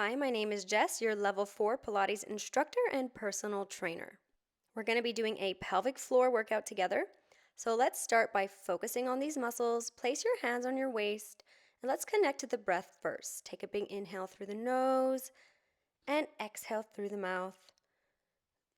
Hi, my name is Jess, your level 4 Pilates instructor and personal trainer. We're going to be doing a pelvic floor workout together. So let's start by focusing on these muscles. Place your hands on your waist and let's connect to the breath first. Take a big inhale through the nose and exhale through the mouth.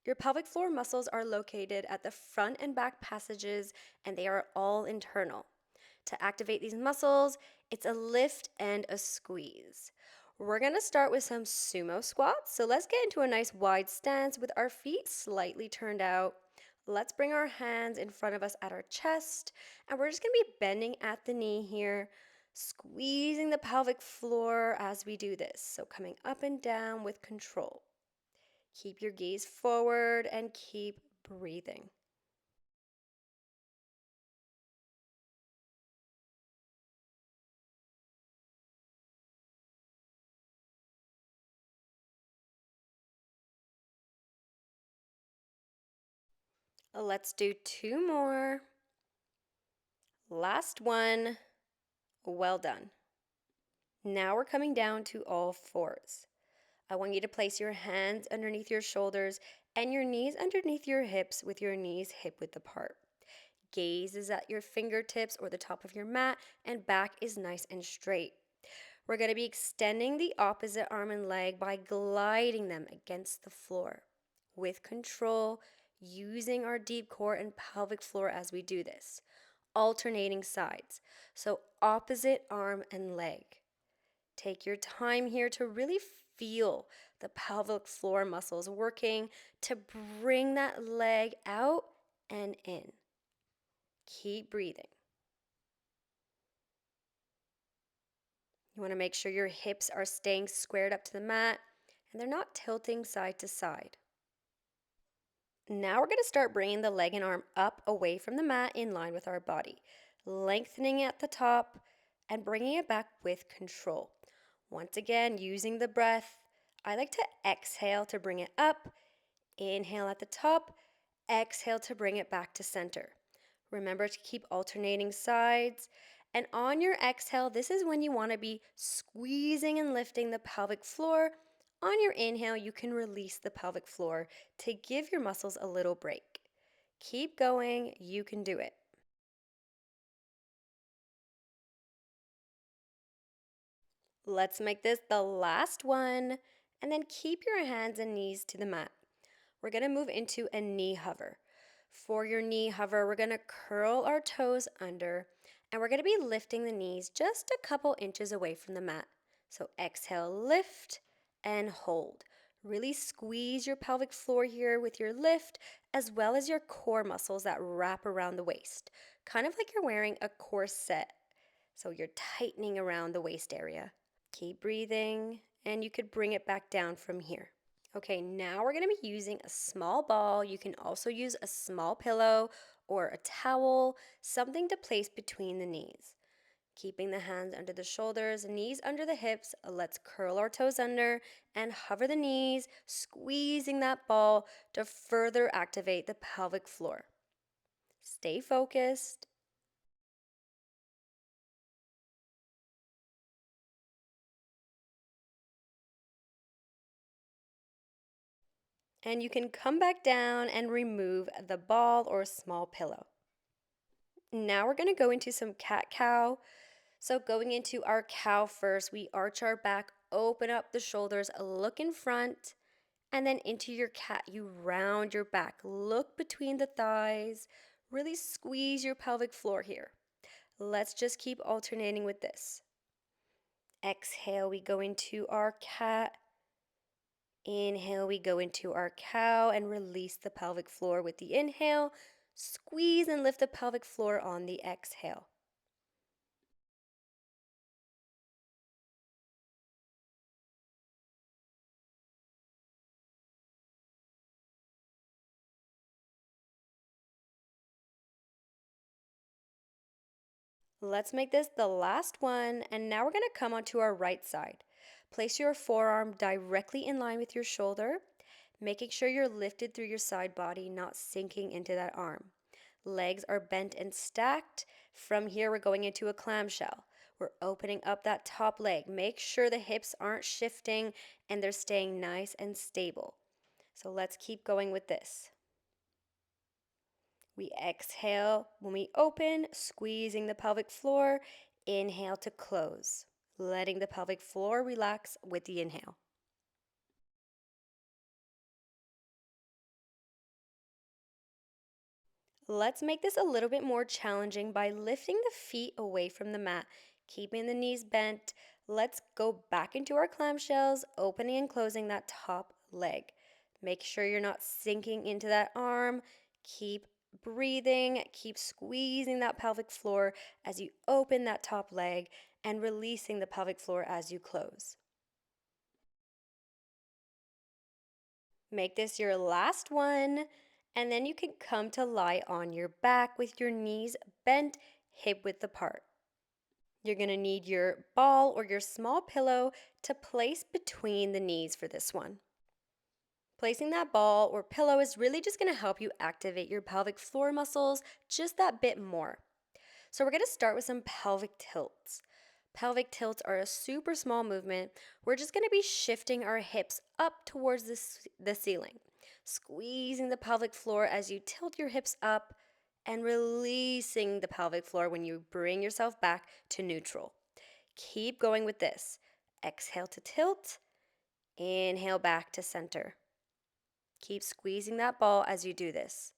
Your pelvic floor muscles are located at the front and back passages and they are all internal. To activate these muscles, it's a lift and a squeeze. We're going to start with some sumo squats. So let's get into a nice wide stance with our feet slightly turned out. Let's bring our hands in front of us at our chest, and we're just going to be bending at the knee here, squeezing the pelvic floor as we do this. So coming up and down with control. Keep your gaze forward and keep breathing. Let's do two more. Last one. Well done. Now we're coming down to all fours. I want you to place your hands underneath your shoulders and your knees underneath your hips with your knees hip width apart. Gaze is at your fingertips or the top of your mat, and back is nice and straight. We're going to be extending the opposite arm and leg by gliding them against the floor with control, using our deep core and pelvic floor as we do this. Alternating sides. So opposite arm and leg. Take your time here to really feel the pelvic floor muscles working to bring that leg out and in. Keep breathing. You want to make sure your hips are staying squared up to the mat and they're not tilting side to side. Now we're going to start bringing the leg and arm up away from the mat in line with our body, lengthening at the top and bringing it back with control. Once again, using the breath, I like to exhale to bring it up, inhale at the top, exhale to bring it back to center. Remember to keep alternating sides. And on your exhale, this is when you want to be squeezing and lifting the pelvic floor. On your inhale, you can release the pelvic floor to give your muscles a little break. Keep going, you can do it. Let's make this the last one, and then keep your hands and knees to the mat. We're going to move into a knee hover. For your knee hover, we're going to curl our toes under, and we're going to be lifting the knees just a couple inches away from the mat. So exhale, lift, and hold. Really squeeze your pelvic floor here with your lift, as well as your core muscles that wrap around the waist. Kind of like you're wearing a corset. So you're tightening around the waist area. Keep breathing, and you could bring it back down from here. Okay, now we're going to be using a small ball. You can also use a small pillow or a towel, something to place between the knees. Keeping the hands under the shoulders, knees under the hips. Let's curl our toes under and hover the knees, squeezing that ball to further activate the pelvic floor. Stay focused. And you can come back down and remove the ball or small pillow. Now we're going to go into some cat-cow. So going into our cow first, we arch our back, open up the shoulders, look in front, and then into your cat, you round your back, look between the thighs, really squeeze your pelvic floor here. Let's just keep alternating with this. Exhale, we go into our cat. Inhale, we go into our cow and release the pelvic floor with the inhale. Squeeze and lift the pelvic floor on the exhale. Let's make this the last one, and now we're going to come onto our right side. Place your forearm directly in line with your shoulder, making sure you're lifted through your side body, not sinking into that arm. Legs are bent and stacked. From here, we're going into a clamshell. We're opening up that top leg. Make sure the hips aren't shifting and they're staying nice and stable. So let's keep going with this. We exhale when we open, squeezing the pelvic floor. Inhale to close, letting the pelvic floor relax with the inhale. Let's make this a little bit more challenging by lifting the feet away from the mat, keeping the knees bent. Let's go back into our clamshells, opening and closing that top leg. Make sure you're not sinking into that arm. Keep breathing, keep squeezing that pelvic floor as you open that top leg and releasing the pelvic floor as you close. Make this your last one, and then you can come to lie on your back with your knees bent, hip width apart. You're going to need your ball or your small pillow to place between the knees for this one. Placing that ball or pillow is really just going to help you activate your pelvic floor muscles just that bit more. So we're going to start with some pelvic tilts. Pelvic tilts are a super small movement. We're just going to be shifting our hips up towards the ceiling, squeezing the pelvic floor as you tilt your hips up and releasing the pelvic floor when you bring yourself back to neutral. Keep going with this. Exhale to tilt, inhale back to center. Keep squeezing that ball as you do this.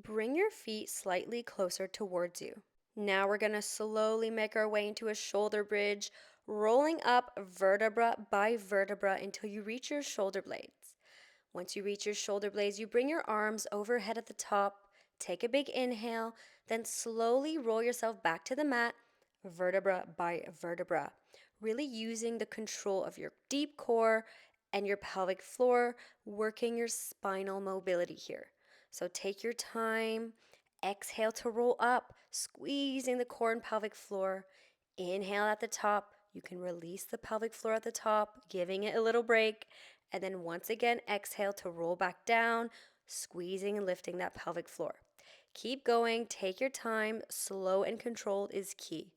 Bring your feet slightly closer towards you. Now we're going to slowly make our way into a shoulder bridge, rolling up vertebra by vertebra until you reach your shoulder blades. Once you reach your shoulder blades, you bring your arms overhead at the top, take a big inhale, then slowly roll yourself back to the mat, vertebra by vertebra, really using the control of your deep core and your pelvic floor, working your spinal mobility here. So take your time. Exhale to roll up, squeezing the core and pelvic floor. Inhale at the top. You can release the pelvic floor at the top, giving it a little break. And then once again, exhale to roll back down, squeezing and lifting that pelvic floor. Keep going. Take your time. Slow and controlled is key.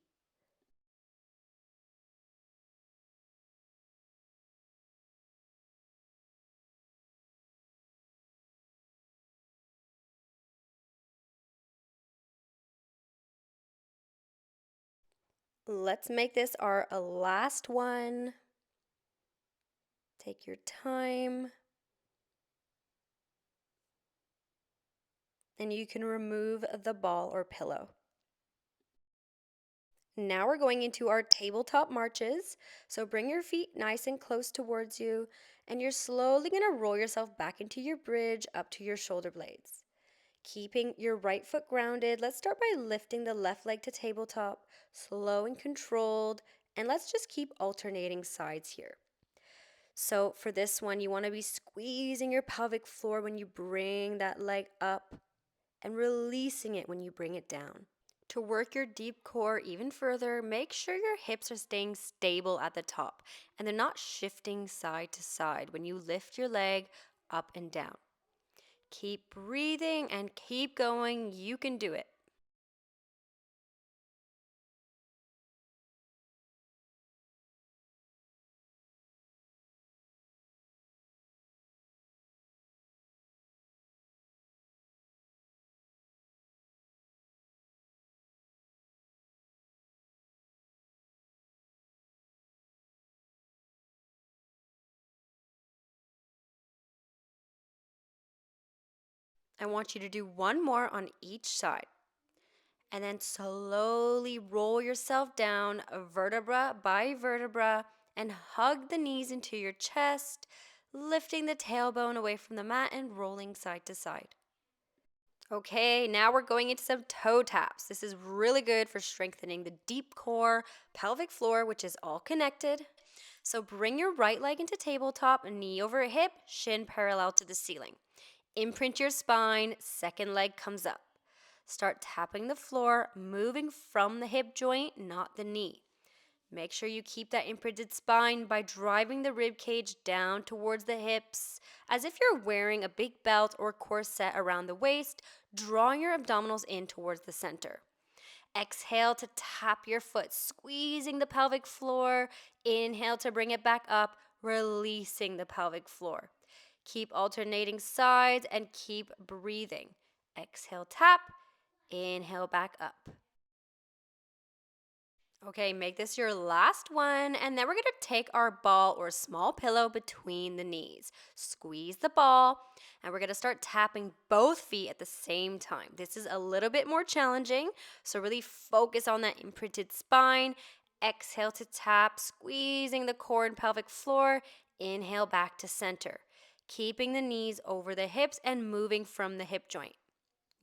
Let's make this our last one. Take your time. And you can remove the ball or pillow. Now we're going into our tabletop marches. So bring your feet nice and close towards you, and you're slowly going to roll yourself back into your bridge up to your shoulder blades. Keeping your right foot grounded, let's start by lifting the left leg to tabletop, slow and controlled, and let's just keep alternating sides here. So for this one, you want to be squeezing your pelvic floor when you bring that leg up and releasing it when you bring it down. To work your deep core even further, make sure your hips are staying stable at the top and they're not shifting side to side when you lift your leg up and down. Keep breathing and keep going. You can do it. I want you to do one more on each side. And then slowly roll yourself down vertebra by vertebra and hug the knees into your chest, lifting the tailbone away from the mat and rolling side to side. Okay, now we're going into some toe taps. This is really good for strengthening the deep core, pelvic floor, which is all connected. So bring your right leg into tabletop, knee over hip, shin parallel to the ceiling. Imprint your spine, second leg comes up. Start tapping the floor, moving from the hip joint, not the knee. Make sure you keep that imprinted spine by driving the rib cage down towards the hips, as if you're wearing a big belt or corset around the waist, drawing your abdominals in towards the center. Exhale to tap your foot, squeezing the pelvic floor. Inhale to bring it back up, releasing the pelvic floor. Keep alternating sides and keep breathing. Exhale, tap. Inhale, back up. Okay, make this your last one, and then we're gonna take our ball or small pillow between the knees. Squeeze the ball, and we're gonna start tapping both feet at the same time. This is a little bit more challenging, so really focus on that imprinted spine. Exhale to tap, squeezing the core and pelvic floor. Inhale back to center, keeping the knees over the hips and moving from the hip joint.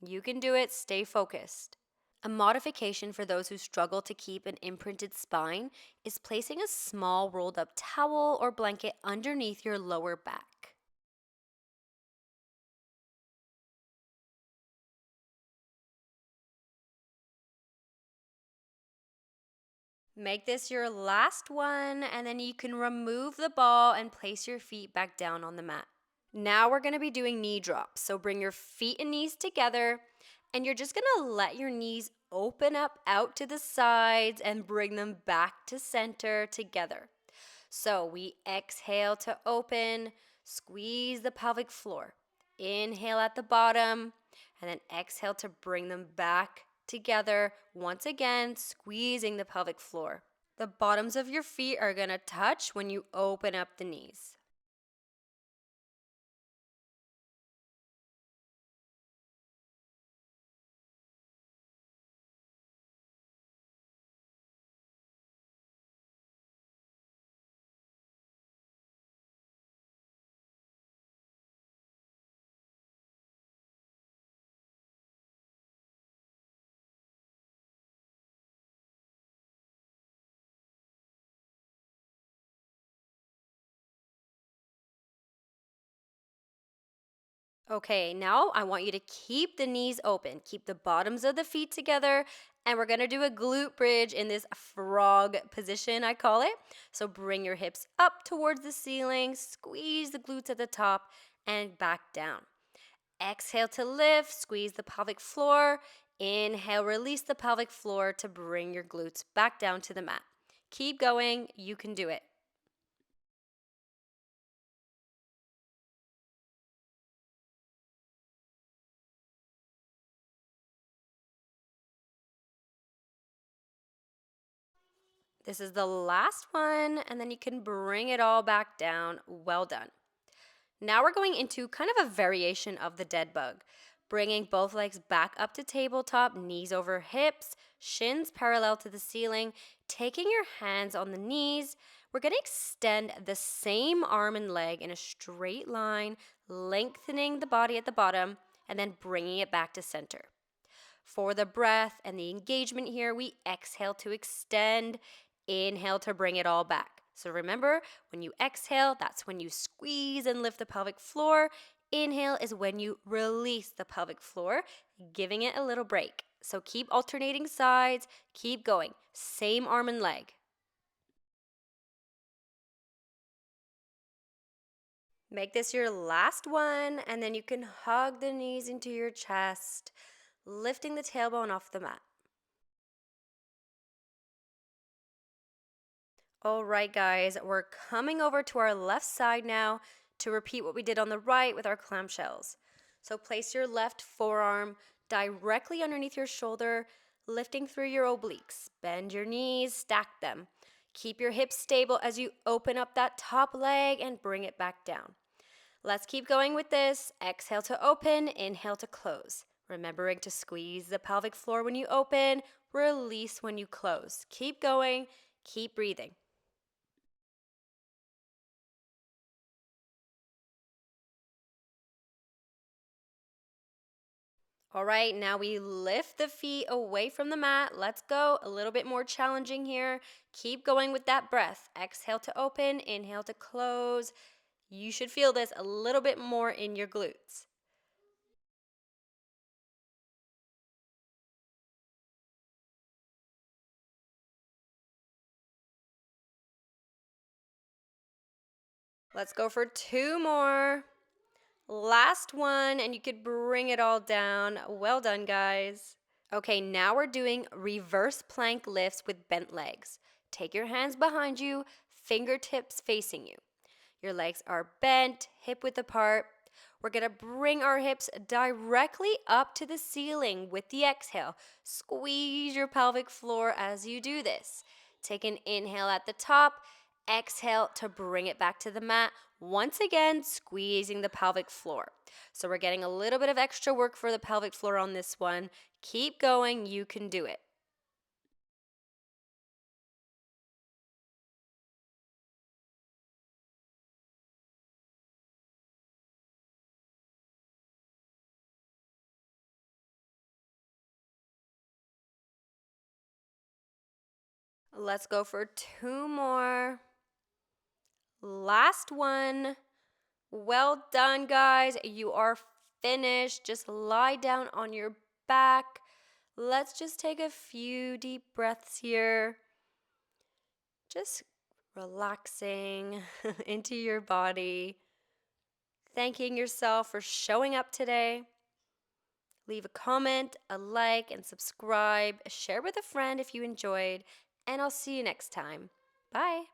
You can do it, stay focused. A modification for those who struggle to keep an imprinted spine is placing a small rolled up towel or blanket underneath your lower back. Make this your last one, and then you can remove the ball and place your feet back down on the mat. Now we're going to be doing knee drops. So bring your feet and knees together, and you're just going to let your knees open up out to the sides and bring them back to center together. So we exhale to open, squeeze the pelvic floor. Inhale at the bottom, and then exhale to bring them back together. Once again, squeezing the pelvic floor. The bottoms of your feet are going to touch when you open up the knees. Okay, now I want you to keep the knees open. Keep the bottoms of the feet together. And we're going to do a glute bridge in this frog position, I call it. So bring your hips up towards the ceiling, squeeze the glutes at the top, and back down. Exhale to lift, squeeze the pelvic floor. Inhale, release the pelvic floor to bring your glutes back down to the mat. Keep going, you can do it. This is the last one, and then you can bring it all back down. Well done. Now we're going into kind of a variation of the dead bug, bringing both legs back up to tabletop, knees over hips, shins parallel to the ceiling, taking your hands on the knees. We're going to extend the same arm and leg in a straight line, lengthening the body at the bottom, and then bringing it back to center. For the breath and the engagement here, we exhale to extend, inhale to bring it all back. So remember, when you exhale, that's when you squeeze and lift the pelvic floor. Inhale is when you release the pelvic floor, giving it a little break. So keep alternating sides, keep going. Same arm and leg. Make this your last one, and then you can hug the knees into your chest, lifting the tailbone off the mat. All right, guys, we're coming over to our left side now to repeat what we did on the right with our clamshells. So place your left forearm directly underneath your shoulder, lifting through your obliques. Bend your knees, stack them. Keep your hips stable as you open up that top leg and bring it back down. Let's keep going with this. Exhale to open, inhale to close. Remembering to squeeze the pelvic floor when you open, release when you close. Keep going, keep breathing. All right, now we lift the feet away from the mat. Let's go. A little bit more challenging here. Keep going with that breath. Exhale to open, inhale to close. You should feel this a little bit more in your glutes. Let's go for two more. Last one, and you could bring it all down. Well done, guys. Okay, now we're doing reverse plank lifts with bent legs. Take your hands behind you, fingertips facing you. Your legs are bent, hip width apart. We're gonna bring our hips directly up to the ceiling with the exhale. Squeeze your pelvic floor as you do this. Take an inhale at the top, exhale to bring it back to the mat. Once again, squeezing the pelvic floor. So we're getting a little bit of extra work for the pelvic floor on this one. Keep going, you can do it. Let's go for two more. Last one. Well done, guys. You are finished. Just lie down on your back. Let's just take a few deep breaths here. Just relaxing into your body. Thanking yourself for showing up today. Leave a comment, a like, and subscribe. Share with a friend if you enjoyed. And I'll see you next time. Bye.